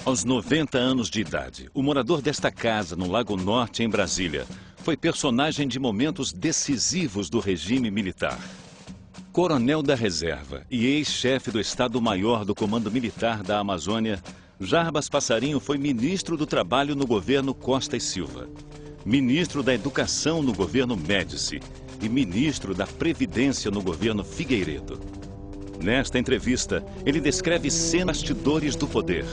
Aos 90 anos de idade, o morador desta casa, no Lago Norte, em Brasília, foi personagem de momentos decisivos do regime militar. Coronel da Reserva e ex-chefe do Estado-Maior do Comando Militar da Amazônia, Jarbas Passarinho foi ministro do Trabalho no governo Costa e Silva, ministro da Educação no governo Médici e ministro da Previdência no governo Figueiredo. Nesta entrevista, ele descreve cenas bastidores do poder,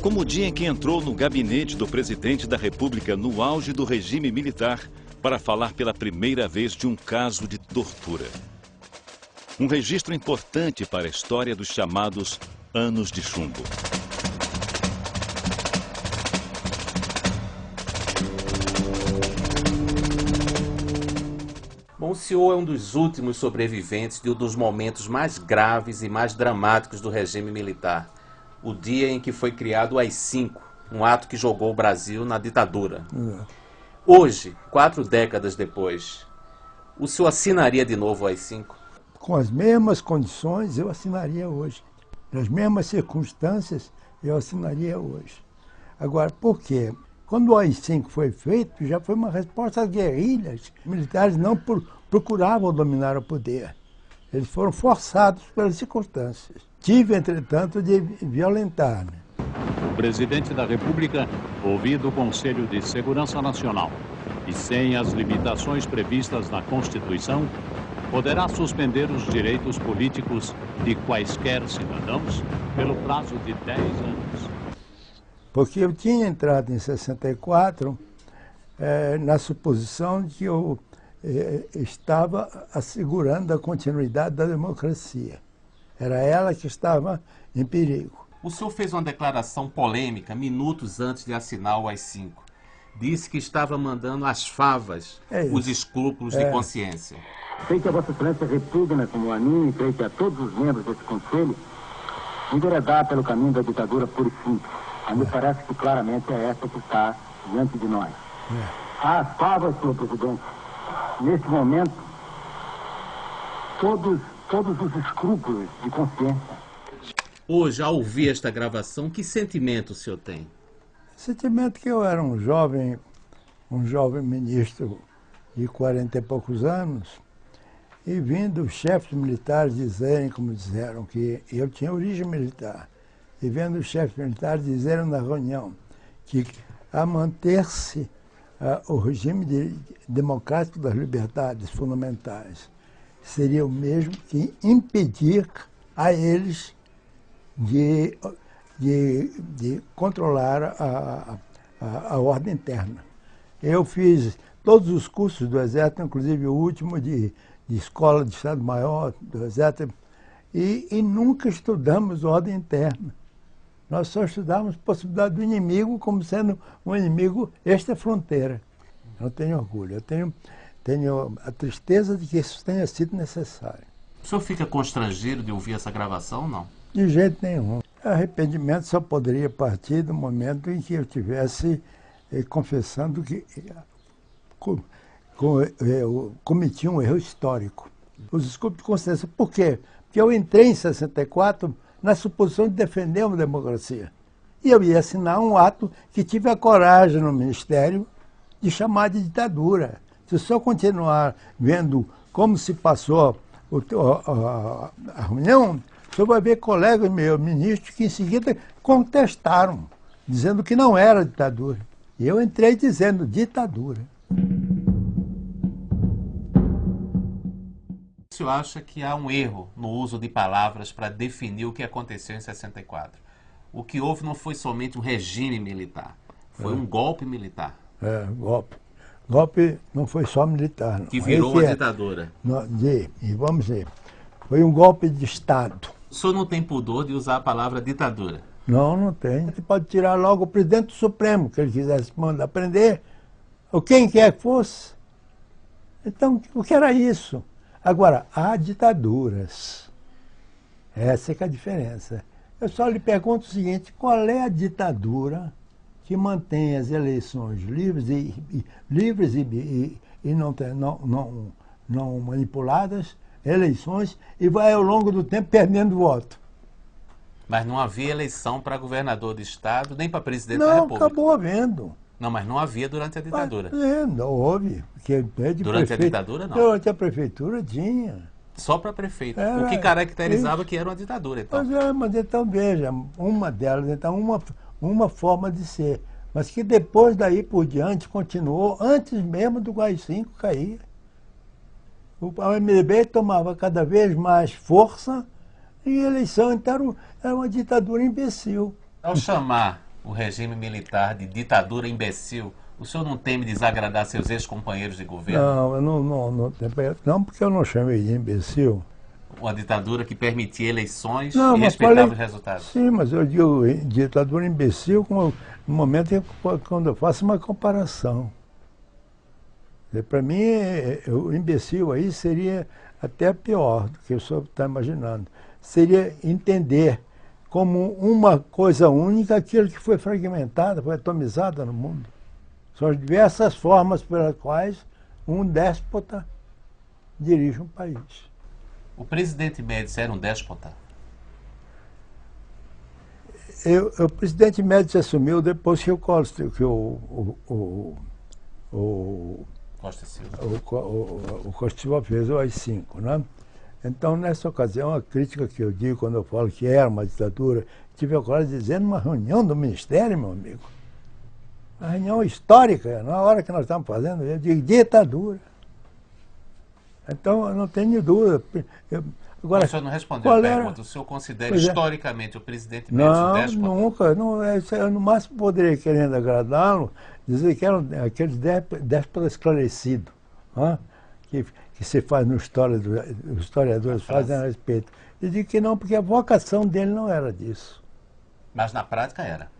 como o dia em que entrou no gabinete do presidente da República no auge do regime militar para falar pela primeira vez de um caso de tortura. Um registro importante para a história dos chamados Anos de Chumbo. Bom, o senhor é um dos últimos sobreviventes de um dos momentos mais graves e mais dramáticos do regime militar. O dia em que foi criado o AI-5, um ato que jogou o Brasil na ditadura. Hoje, 4 décadas depois, o senhor assinaria de novo o AI-5? Com as mesmas condições, eu assinaria hoje. Nas mesmas circunstâncias, eu assinaria hoje. Agora, por quê? Quando o AI-5 foi feito, já foi uma resposta às guerrilhas. Os militares não procuravam dominar o poder. Eles foram forçados pelas circunstâncias. Tive, entretanto, de violentar. O presidente da República, ouvido o Conselho de Segurança Nacional e sem as limitações previstas na Constituição, poderá suspender os direitos políticos de quaisquer cidadãos pelo prazo de 10 anos. Porque eu tinha entrado em 64 na suposição de que eu estava assegurando a continuidade da democracia. Era ela que estava em perigo. O senhor fez uma declaração polêmica minutos antes de assinar o AI-5. Disse que estava mandando às favas os escrúpulos de consciência. Sei que a Vossa Excelência repugna, como a mim, e creio que a todos os membros desse Conselho, enveredar pelo caminho da ditadura pura e simples. A mim parece que claramente é essa que está diante de nós. Às favas, senhor presidente, nesse momento, todos os escrúpulos de consciência. Hoje, ao ouvir esta gravação, que sentimento o senhor tem? Sentimento que eu era um jovem ministro de 40 e poucos anos, e vindo os chefes militares dizerem, como disseram, que eu tinha origem militar, e vendo os chefes militares dizerem na reunião que a manter-se o regime democrático das liberdades fundamentais seria o mesmo que impedir a eles de controlar a ordem interna. Eu fiz todos os cursos do Exército, inclusive o último de Escola de Estado-Maior do Exército, e nunca estudamos ordem interna. Nós só estudávamos a possibilidade do inimigo como sendo um inimigo extra-fronteira. Eu tenho orgulho, eu tenho a tristeza de que isso tenha sido necessário. O senhor fica constrangido de ouvir essa gravação ou não? De jeito nenhum. Arrependimento só poderia partir do momento em que eu estivesse confessando que eu cometi um erro histórico. Os desculpes de consciência. Por quê? Porque eu entrei em 64 na suposição de defender uma democracia. E eu ia assinar um ato que tive a coragem no Ministério de chamar de ditadura. Se o senhor continuar vendo como se passou a reunião, o senhor vai ver colegas meus, ministros, que em seguida contestaram, dizendo que não era ditadura. E eu entrei dizendo ditadura. O senhor acha que há um erro no uso de palavras para definir o que aconteceu em 64? O que houve não foi somente um regime militar, foi um golpe militar. Golpe. Golpe não foi só militar. Não. Que virou uma ditadura. E vamos dizer, foi um golpe de Estado. O senhor não tem pudor de usar a palavra ditadura? Não, não tem. Você pode tirar logo o presidente do Supremo, que ele quisesse mandar prender, ou quem quer que fosse. Então, o que era isso? Agora, há ditaduras. Essa é que é a diferença. Eu só lhe pergunto o seguinte, qual é a ditadura que mantém as eleições livres e não manipuladas, eleições, e vai ao longo do tempo perdendo voto. Mas não havia eleição para governador de estado, nem para presidente da Não, República. acabou havendo. Não, mas não havia durante a ditadura. Não houve. Porque Durante a ditadura, não. Durante a prefeitura tinha. Só para prefeito. Era O que caracterizava isso. que era uma ditadura, então. Mas então veja, uma delas, então uma forma de ser. Mas que depois daí por diante continuou, antes mesmo do AI-5 cair. O MDB tomava cada vez mais força e a eleição então era uma ditadura imbecil. Ao chamar o regime militar de ditadura imbecil, o senhor não teme desagradar seus ex-companheiros de governo? Não, eu não, porque eu não chamei de imbecil. Uma ditadura que permitia eleições Não, e mas respeitava falei- os resultados. Sim, mas eu digo ditadura imbecil no momento quando eu faço uma comparação. Para mim, o imbecil aí seria até pior do que o senhor está imaginando. Seria entender como uma coisa única aquilo que foi fragmentado, foi atomizado no mundo. São as diversas formas pelas quais um déspota dirige um país. O presidente Médici era um déspota? O presidente Médici assumiu depois que o Costa Silva. o Costa Silva fez o AI-5, né? Então, nessa ocasião, a crítica que eu digo quando eu falo que era uma ditadura, tive a coragem de dizer numa reunião do Ministério, meu amigo. Uma reunião histórica, na hora que nós estamos fazendo, eu digo ditadura. Então, eu não tenho dúvida. Agora, O senhor não respondeu qual a era? pergunta. O senhor considera Pois é. historicamente o presidente Médici um Não, déspota? nunca. Não, eu no máximo poderia, querendo agradá-lo, dizer que eram aqueles déspotas esclarecidos, né? que se faz no história, os historiadores fazem a respeito. Eu digo que não, porque a vocação dele não era disso. Mas na prática era.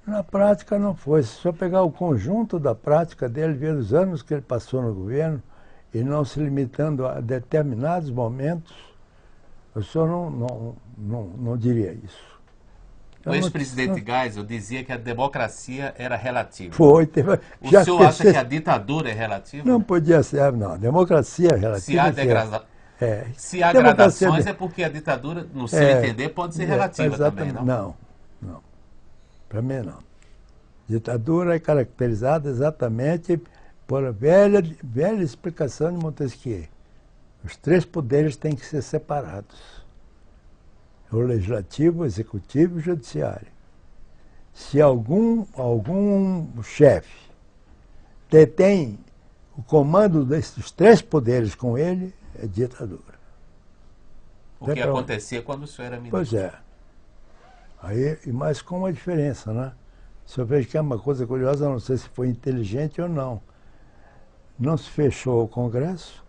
Na prática não foi. Se o senhor pegar o conjunto da prática dele, ver os anos que ele passou no governo, e não se limitando a determinados momentos, o senhor não diria isso. O ex-presidente Geisel dizia que a democracia era relativa. O Já senhor acha que a ditadura é relativa? Não podia ser, não. A democracia é relativa. Se há, se há Democracia gradações, é porque a ditadura, no seu entender, pode ser relativa também, não? Não. Para mim, não. Ditadura é caracterizada exatamente por a velha explicação de Montesquieu. Os três poderes têm que ser separados. O legislativo, o executivo e o judiciário. Se algum chefe detém o comando desses três poderes com ele, é ditadura. O que acontecia quando o senhor era ministro. Pois é. Mas com uma diferença, né? O senhor veja que é uma coisa curiosa, não sei se foi inteligente ou não. Não se fechou o Congresso,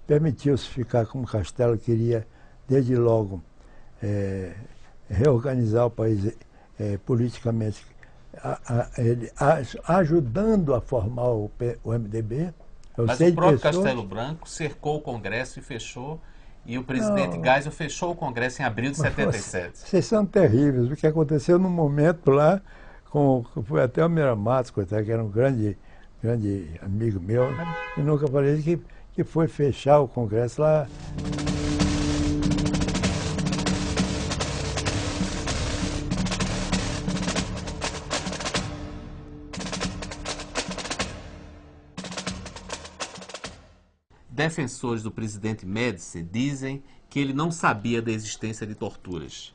permitiu-se ficar como o Castelo queria, desde logo, reorganizar o país politicamente, ajudando a formar o MDB. Mas o próprio Castelo Branco cercou o Congresso e fechou, e o presidente Geisel fechou o Congresso em abril de 77. Vocês são terríveis. O que aconteceu no momento lá, foi até o Meira Matos, coitado, que era um grande amigo meu, e nunca falei que foi fechar o Congresso lá. Defensores do presidente Médici dizem que ele não sabia da existência de torturas.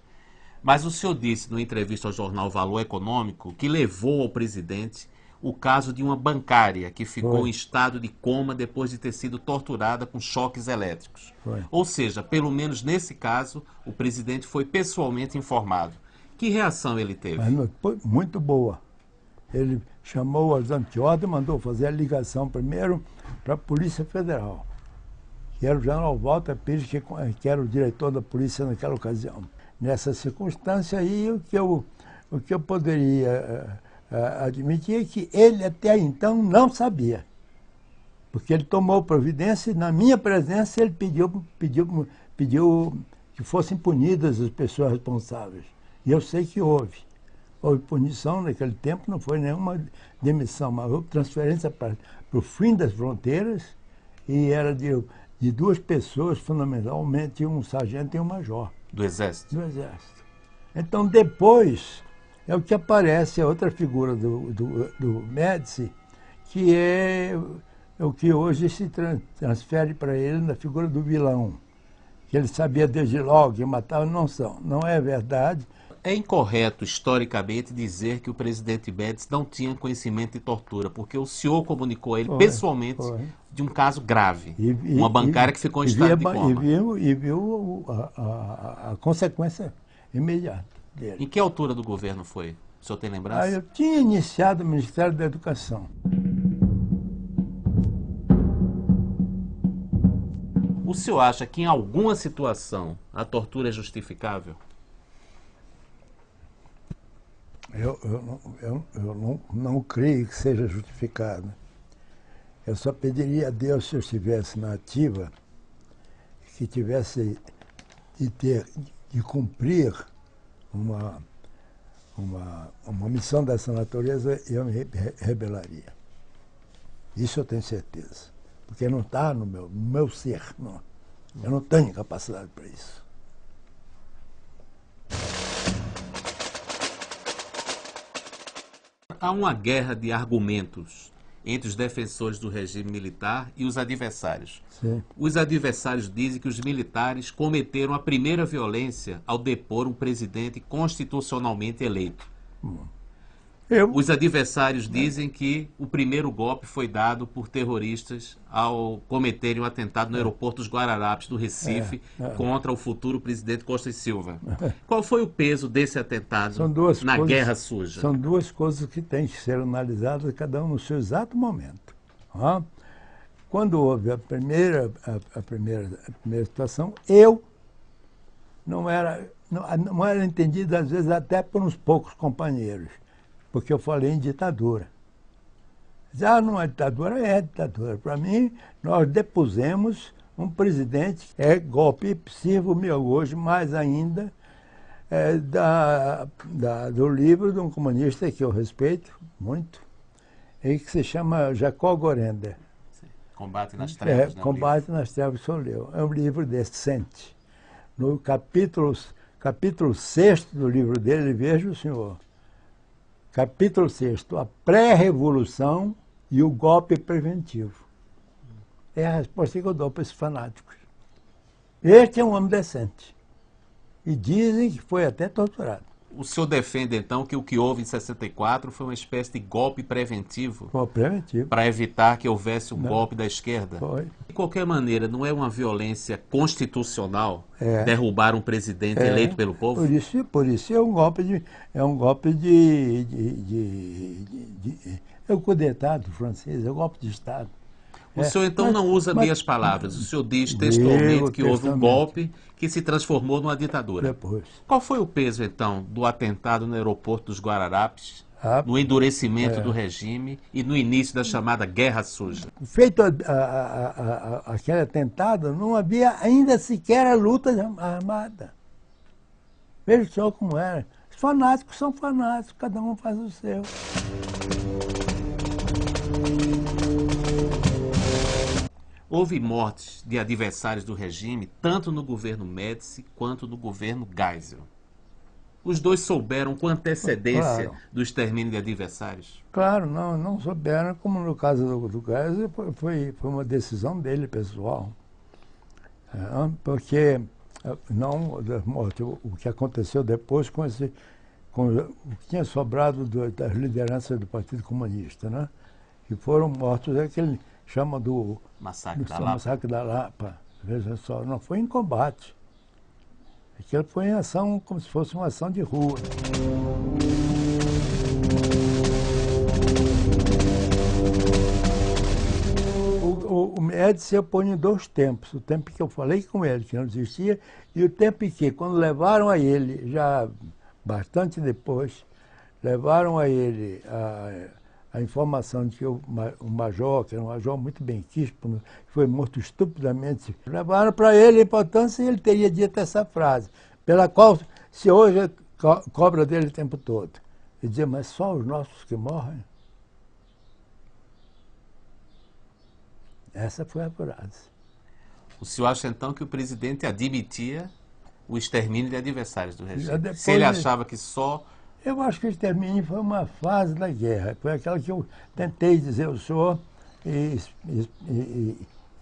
Mas o senhor disse, numa entrevista ao jornal Valor Econômico, que levou ao presidente o caso de uma bancária que ficou em estado de coma depois de ter sido torturada com choques elétricos. Ou seja, pelo menos nesse caso, o presidente foi pessoalmente informado. Que reação ele teve? Muito boa. Ele chamou o ajudante de ordem, mandou fazer a ligação primeiro para a Polícia Federal, que era o general Walter Pires, que era o diretor da polícia naquela ocasião. Nessa circunstância aí, o que eu poderia admitir é que ele até então não sabia, porque ele tomou providência e na minha presença ele pediu que fossem punidas as pessoas responsáveis. E eu sei que houve punição naquele tempo, não foi nenhuma demissão, mas houve transferência para o fim das fronteiras e era de duas pessoas, fundamentalmente um sargento e um major. Do Exército? Do Exército. Então, depois, é o que aparece a outra figura do Médici, que é o que hoje se transfere para ele na figura do vilão. Que ele sabia desde logo que matava, não é verdade. É incorreto, historicamente, dizer que o presidente Médici não tinha conhecimento de tortura, porque o senhor comunicou a ele pessoalmente de um caso grave. Uma bancária que ficou em estado de coma. E viu a consequência imediata dele. Em que altura do governo foi? O senhor tem lembrança? Eu tinha iniciado o Ministério da Educação. O senhor acha que em alguma situação a tortura é justificável? Eu não creio que seja justificado. Eu só pediria a Deus, se eu estivesse na ativa, que tivesse de cumprir uma missão dessa natureza, eu me rebelaria. Isso eu tenho certeza. Porque não está no meu ser. Não. Eu não tenho capacidade para isso. Há uma guerra de argumentos entre os defensores do regime militar e os adversários. Sim. Os adversários dizem que os militares cometeram a primeira violência ao depor um presidente constitucionalmente eleito. Os adversários dizem que o primeiro golpe foi dado por terroristas ao cometerem um atentado no aeroporto dos Guararapes, do Recife, contra o futuro presidente Costa e Silva. Qual foi o peso desse atentado na Guerra Suja? São duas coisas que têm que ser analisadas, cada um no seu exato momento. Quando houve a primeira situação, não era entendido, às vezes, até por uns poucos companheiros, porque eu falei em ditadura. Não é ditadura? É ditadura. Para mim, nós depusemos um presidente, golpe, sirvo-me hoje mais ainda do livro de um comunista que eu respeito muito, e que se chama Jacob Gorender. Combate nas Trevas. Combate nas Trevas, que eu leu. É um livro decente. No capítulo 6 do livro dele, veja o senhor. Capítulo 6, a pré-revolução e o golpe preventivo. É a resposta que eu dou para esses fanáticos. Este é um homem decente. E dizem que foi até torturado. O senhor defende, então, que o que houve em 64 foi uma espécie de golpe preventivo? Foi preventivo. Para evitar que houvesse um golpe da esquerda? Foi. De qualquer maneira, não é uma violência constitucional derrubar um presidente eleito pelo povo? Por isso é um golpe é o coup d'état do francês, é um golpe de Estado. O senhor, então, não usa meias palavras. O senhor diz textualmente que houve um golpe que se transformou numa ditadura. Depois. Qual foi o peso, então, do atentado no aeroporto dos Guararapes, no endurecimento do regime e no início da chamada Guerra Suja? Feito aquele atentado, não havia ainda sequer a luta armada. Veja só como era. Os fanáticos são fanáticos, cada um faz o seu. Houve mortes de adversários do regime, tanto no governo Médici quanto no governo Geisel. Os dois souberam com antecedência do extermínio de adversários? Claro, não souberam, como no caso do Geisel, foi uma decisão dele, pessoal. Porque o que aconteceu depois com o que tinha sobrado das lideranças do Partido Comunista, né? Que foram mortos, aquele chama do Massacre da Lapa. Veja só, não foi em combate. Aquilo foi em ação, como se fosse uma ação de rua. O Médici eu ponho em dois tempos. O tempo que eu falei com ele, que não existia, e o tempo em que, quando levaram a ele, já bastante depois, levaram a ele a informação de que o major, que era um major muito benquíssimo, foi morto estupidamente, levaram para ele a importância e ele teria dito essa frase, pela qual se hoje cobra dele o tempo todo. Ele dizia, mas só os nossos que morrem? Essa foi a frase. O senhor acha então que o presidente admitia o extermínio de adversários do regime? Depois, Se ele achava que só... Eu acho que o extermínio foi uma fase da guerra. Foi aquela que eu tentei dizer ao senhor, e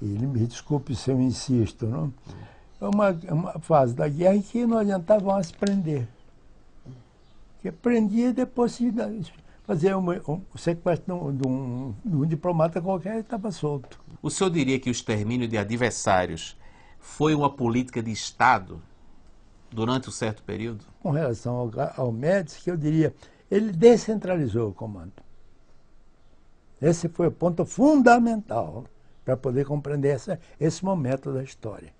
me desculpe se eu insisto, não? É uma fase da guerra em que não adiantava mais prender. Porque prendia e depois se fazia um sequestro de um diplomata qualquer e estava solto. O senhor diria que o extermínio de adversários foi uma política de Estado durante um certo período? Com relação ao Médici, que eu diria, ele descentralizou o comando. Esse foi o ponto fundamental para poder compreender esse momento da história.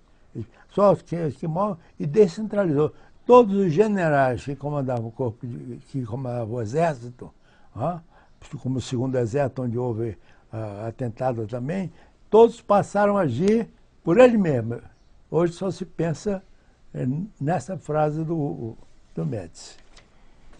Só que mal e descentralizou. Todos os generais que comandavam o corpo, que comandavam o exército, como o segundo exército, onde houve atentado também, todos passaram a agir por ele mesmo. Hoje só se pensa nessa frase do Médici.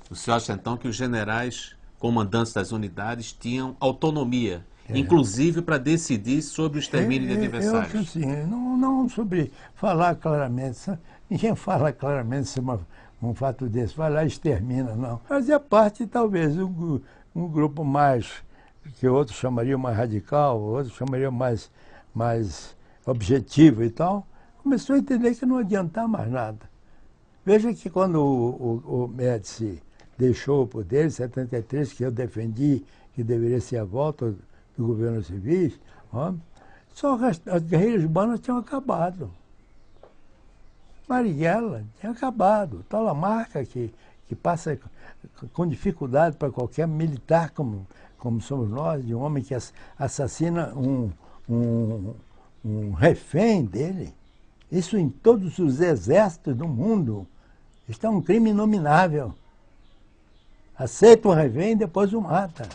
O senhor acha então que os generais comandantes das unidades tinham autonomia, inclusive para decidir sobre o extermínio de adversários? Eu acho assim, não sobre falar claramente. Ninguém fala claramente sobre um fato desse, vai lá e extermina, não. Fazia parte, talvez, um grupo mais, que outros chamariam mais radical, outros chamariam mais objetivo e tal, começou a entender que não adiantava mais nada. Veja que quando o Médici deixou o poder, em 73, que eu defendi que deveria ser a volta do governo civil, só as guerrilhas urbanas tinham acabado. Marighella tinha acabado. Talamarca, que passa com dificuldade para qualquer militar como somos nós, de um homem que assassina um refém dele. Isso em todos os exércitos do mundo. Isso é um crime inominável. Aceita o refém e depois o mata.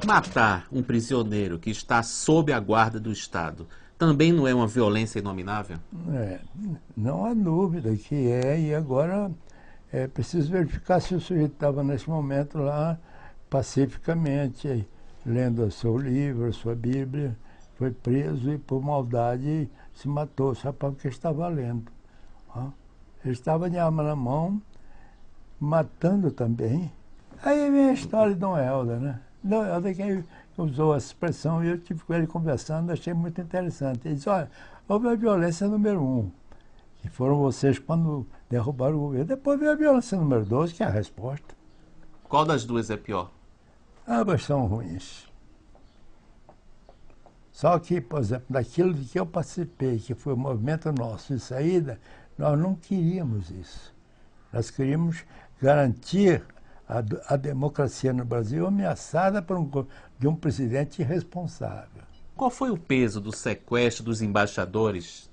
Matar um prisioneiro que está sob a guarda do Estado também não é uma violência inominável? Não há dúvida que é, e agora é preciso verificar se o sujeito estava nesse momento lá pacificamente, lendo o seu livro, a sua Bíblia, foi preso e por maldade se matou, só porque estava lendo. Ele estava de arma na mão, matando também. Aí vem a história de Dom Helder, né? Dom Helder que usou essa expressão e eu tive com ele conversando, achei muito interessante. Ele disse, olha, houve a violência número 1, que foram vocês quando derrubaram o governo. Depois veio a violência número 2, que é a resposta. Qual das duas é pior? Ambas são ruins. Só que, por exemplo, daquilo de que eu participei, que foi o movimento nosso de saída, nós não queríamos isso. Nós queríamos garantir a democracia no Brasil ameaçada de um presidente irresponsável. Qual foi o peso do sequestro dos embaixadores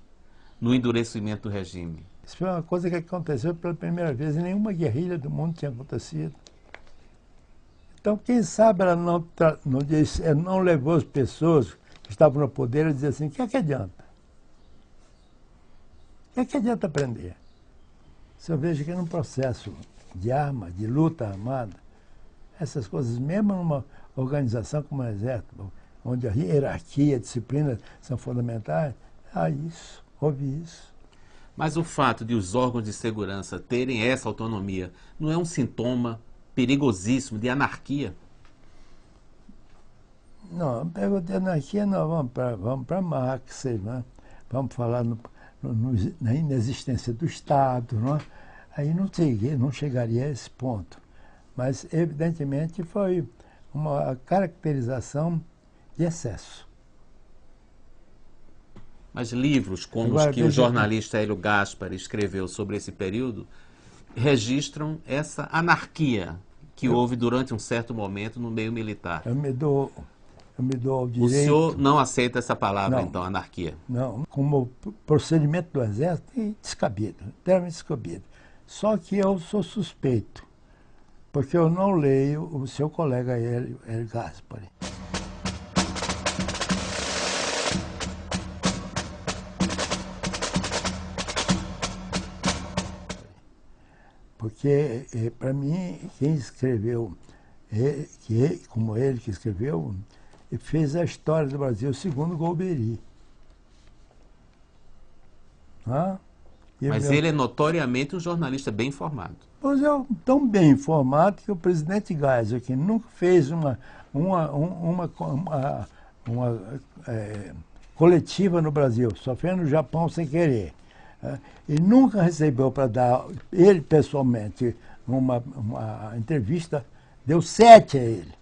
no endurecimento do regime? Isso foi uma coisa que aconteceu pela primeira vez. Em nenhuma guerrilha do mundo tinha acontecido. Então, quem sabe ela não levou as pessoas que estavam no poder a dizer assim, o que é que adianta? O que é que adianta prender? Se eu vejo que num processo de arma, de luta armada, essas coisas, mesmo numa organização como o Exército, onde a hierarquia, a disciplina são fundamentais, houve isso. Mas o fato de os órgãos de segurança terem essa autonomia não é um sintoma perigosíssimo de anarquia? Não, de anarquia não, vamos para Marx, né? Vamos falar na inexistência do Estado, não é? Aí não chegaria a esse ponto. Mas, evidentemente, foi uma caracterização de excesso. Mas livros como os que o jornalista Hélio Gaspari escreveu sobre esse período registram essa anarquia que houve durante um certo momento no meio militar. Eu me dou ao direito... O senhor não aceita essa palavra, não, então, anarquia? Não, como procedimento do Exército é descabido, extremamente descabido. Só que eu sou suspeito, porque eu não leio o seu colega Hélio Gaspari. Porque, para mim, quem escreveu, como ele que escreveu, fez a história do Brasil segundo Golbery. Mas ele é notoriamente um jornalista bem informado. Pois é, tão bem informado que o presidente Geisel, que nunca fez uma coletiva no Brasil, só fez no Japão sem querer. E nunca recebeu para dar, ele pessoalmente, uma entrevista, deu 7 a ele.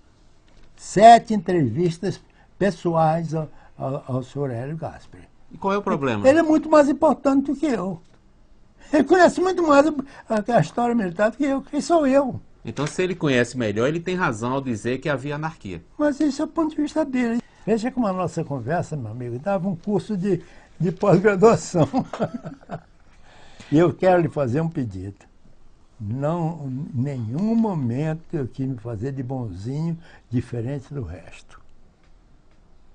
7 entrevistas pessoais ao senhor Hélio Gaspari. E qual é o problema? Ele é muito mais importante do que eu. Ele conhece muito mais a história militar do que eu. Quem sou eu? Então, se ele conhece melhor, ele tem razão ao dizer que havia anarquia. Mas esse é o ponto de vista dele. Veja como a nossa conversa, meu amigo, dava um curso de pós-graduação. E eu quero lhe fazer um pedido. Não, em nenhum momento eu quis me fazer de bonzinho, diferente do resto.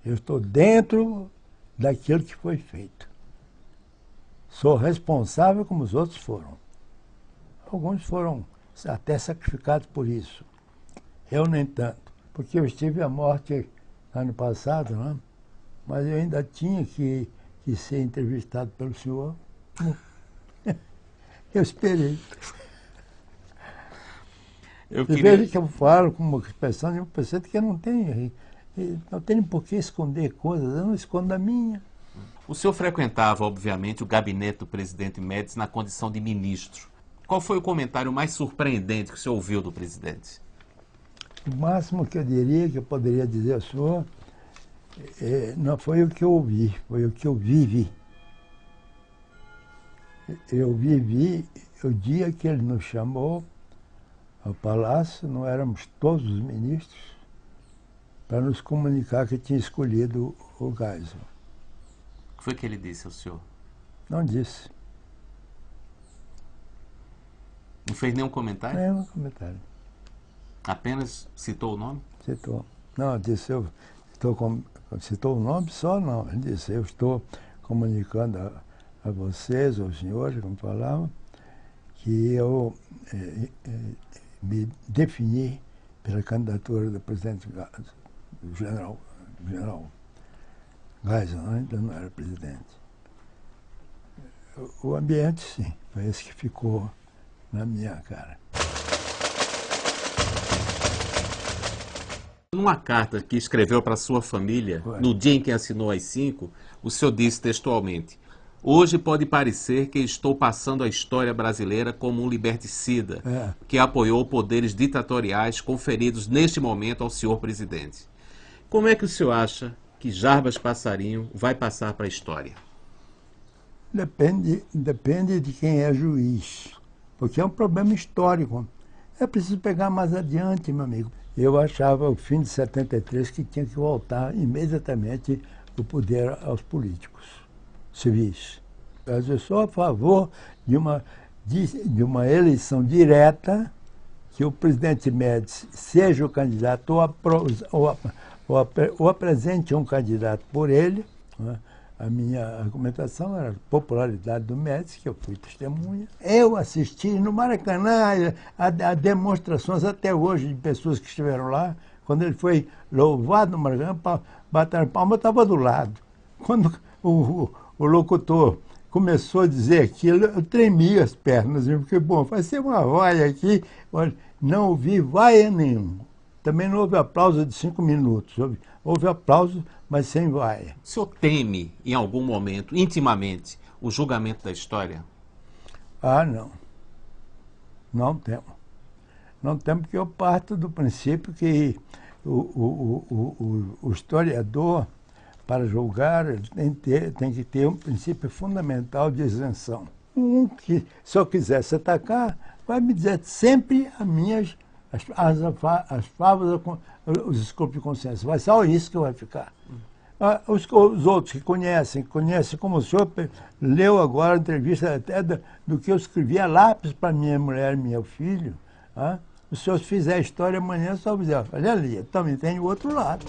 Eu estou dentro daquilo que foi feito. Sou responsável como os outros foram. Alguns foram até sacrificados por isso. Eu nem tanto, porque eu estive à morte ano passado, né? Mas eu ainda tinha que ser entrevistado pelo senhor. Eu esperei. E veja que eu falo com uma expressão de uma pessoa que eu não tenho por que esconder coisas, eu não escondo a minha. O senhor frequentava, obviamente, o gabinete do presidente Médici na condição de ministro. Qual foi o comentário mais surpreendente que o senhor ouviu do presidente? O máximo que eu diria, que eu poderia dizer ao senhor, não foi o que eu ouvi, foi o que eu vivi. Eu vivi o dia que ele nos chamou ao palácio, não éramos todos os ministros, para nos comunicar que tinha escolhido o Geisel. O que foi que ele disse ao senhor? Não disse. Não fez nenhum comentário? Nenhum comentário. Apenas citou o nome? Citou. Não, disse, citou o nome só, não. Ele disse, eu estou comunicando a vocês, aos senhores, como falavam, que eu me defini pela candidatura do presidente do general Geisel, ainda não era presidente. O ambiente, sim, foi esse que ficou na minha cara. Numa carta que escreveu para sua família, no dia em que assinou as 5, o senhor disse textualmente: hoje pode parecer que estou passando a história brasileira como um liberticida que apoiou poderes ditatoriais conferidos neste momento ao senhor presidente. Como é que o senhor acha que Jarbas Passarinho vai passar para a história? Depende de quem é juiz, porque é um problema histórico. É preciso pegar mais adiante, meu amigo. Eu achava, o fim de 73, que tinha que voltar imediatamente o poder aos políticos civis. Mas eu sou a favor de uma eleição direta, que o presidente Médici seja o candidato ou apresente um candidato por ele, né? A minha argumentação era a popularidade do Médici, que eu fui testemunha. Eu assisti no Maracanã a demonstrações até hoje de pessoas que estiveram lá. Quando ele foi louvado no Maracanã, bateram palma, eu estava do lado. Quando o locutor começou a dizer aquilo, eu tremia as pernas, porque, bom, vai ser uma vaia aqui. Não ouvi vaia nenhuma. Também não houve aplauso de 5 minutos. Houve aplauso, mas sem vaia. O senhor teme, em algum momento, intimamente, o julgamento da história? Ah, não. Não temo. Não temo, porque eu parto do princípio que o historiador, para julgar, tem que ter um princípio fundamental de isenção. Que, se eu quisesse atacar, vai me dizer sempre as favas, os desculpes de consciência. Vai só isso que vai ficar. Os outros que conhecem como o senhor leu agora a entrevista até do que eu escrevi a lápis para minha mulher e meu filho. O senhor, se fizer a história amanhã, só vai dizer, olha ali, também tem o outro lado.